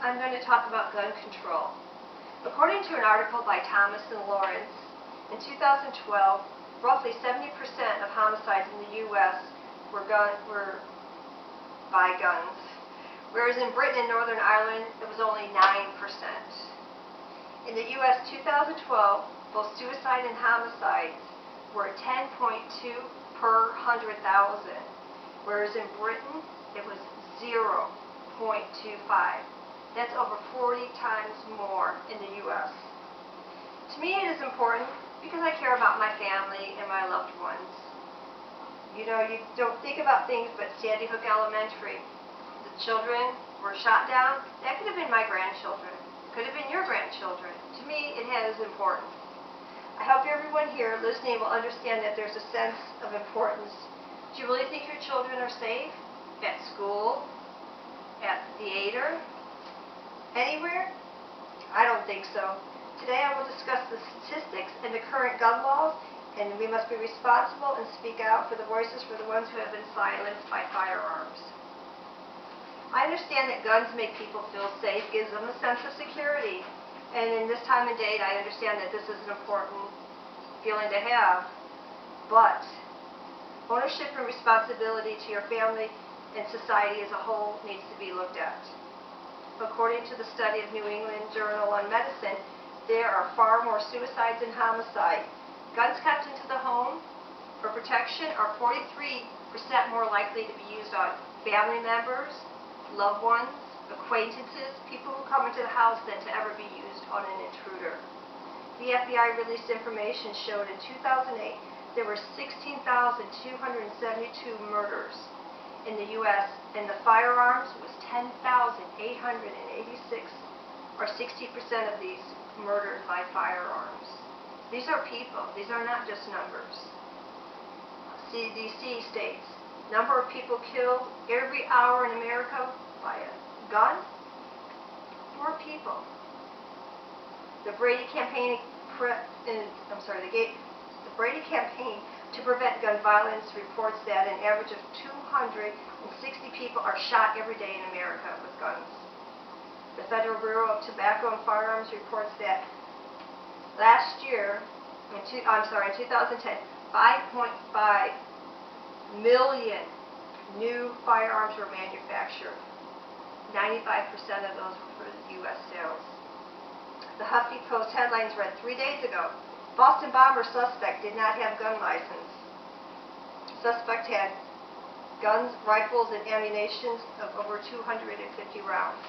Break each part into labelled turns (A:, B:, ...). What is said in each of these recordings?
A: I'm going to talk about gun control. According to an article by Thomas and Lawrence, in 2012, roughly 70% of homicides in the U.S. were by guns, whereas in Britain and Northern Ireland, it was only 9%. In the U.S. 2012, both suicide and homicides were 10.2 per 100,000, whereas in Britain, it was 0.25. That's over 40 times more in the U.S. To me, it is important because I care about my family and my loved ones. You know, you don't think about things, but Sandy Hook Elementary, the children were shot down. That could have been my grandchildren. Could have been your grandchildren. To me, it is important. I hope everyone here listening will understand that there's a sense of importance. Do you really think your children are safe? At school? At the theater? Anywhere? I don't think so. Today I will discuss the statistics and the current gun laws, and we must be responsible and speak out for the voices for the ones who have been silenced by firearms. I understand that guns make people feel safe, gives them a sense of security, and in this time and date I understand that this is an important feeling to have, but ownership and responsibility to your family and society as a whole needs to be looked at. According to the study of New England Journal on Medicine, there are far more suicides and homicides. Guns kept into the home for protection are 43% more likely to be used on family members, loved ones, acquaintances, people who come into the house than to ever be used on an intruder. The FBI released information showed in 2008 there were 16,272 murders in the U.S. and the firearms was 10,886, or 60% of these murdered by firearms. These are people. These are not just numbers. CDC states, number of people killed every hour in America by a gun, 4 people. The Brady campaign Brady campaign to prevent gun violence reports that an average of 260 people are shot every day in America with guns. The Federal Bureau of Tobacco and Firearms reports that last year, in 2010, 5.5 million new firearms were manufactured. 95% of those were for the U.S. sales. The Huffington Post headlines read 3 days ago, Boston bomber suspect did not have gun license. Suspect had guns, rifles, and ammunition of over 250 rounds.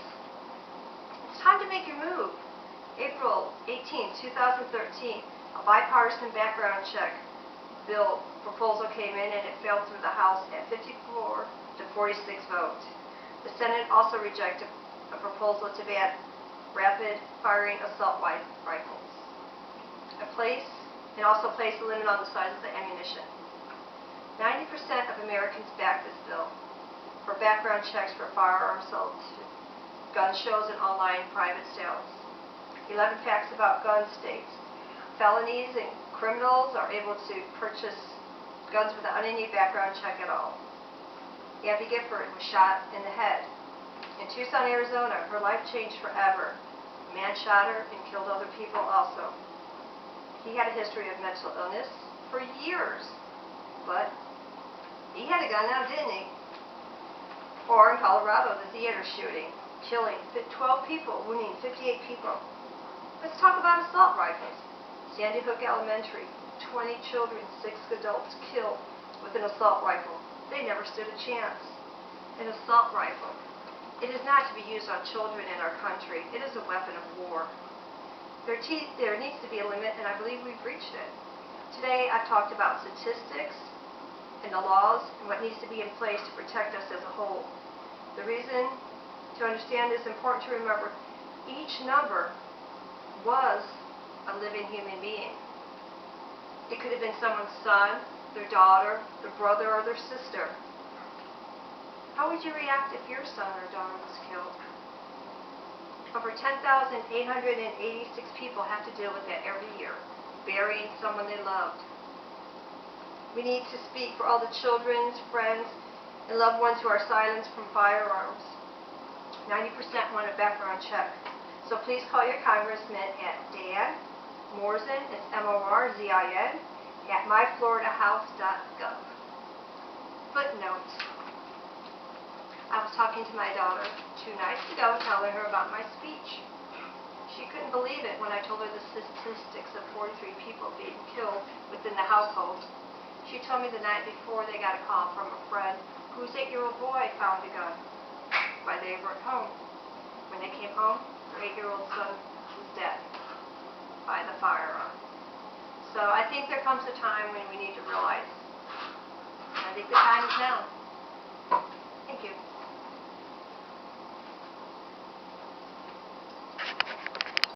A: It's time to make your move. April 18, 2013, a bipartisan background check bill proposal came in and it failed through the House at 54 to 46 votes. The Senate also rejected a proposal to ban rapid firing assault rifles. And also placed a limit on the size of the ammunition. 90% of Americans backed this bill for background checks for firearms sold to gun shows and online private sales. 11 facts about gun states. Felonies and criminals are able to purchase guns without any background check at all. Gabby Gifford was shot in the head. In Tucson, Arizona, her life changed forever. A man shot her and killed other people also. He had a history of mental illness for years, but he had a gun now, didn't he? Or in Colorado, the theater shooting, killing 12 people, wounding 58 people. Let's talk about assault rifles. Sandy Hook Elementary, 20 children, 6 adults killed with an assault rifle. They never stood a chance. An assault rifle. It is not to be used on children in our country. It is a weapon of war. There needs to be a limit, and I believe we've reached it. Today, I've talked about statistics and the laws and what needs to be in place to protect us as a whole. The reason to understand this is important to remember each number was a living human being. It could have been someone's son, their daughter, their brother, or their sister. How would you react if your son or daughter was killed? Over 10,886 people have to deal with that every year, burying someone they loved. We need to speak for all the children, friends, and loved ones who are silenced from firearms. 90% want a background check. So please call your congressman at Dan Morzin, it's Morzin, at myfloridahouse.gov. Footnote. I was talking to my daughter 2 nights ago, telling her about my speech. She couldn't believe it when I told her the statistics of 43 people being killed within the household. She told me the night before they got a call from a friend whose 8-year-old boy found a gun while they were at home. When they came home, her 8-year-old son was dead by the firearm. So I think there comes a time when we need to realize, and I think the time is now.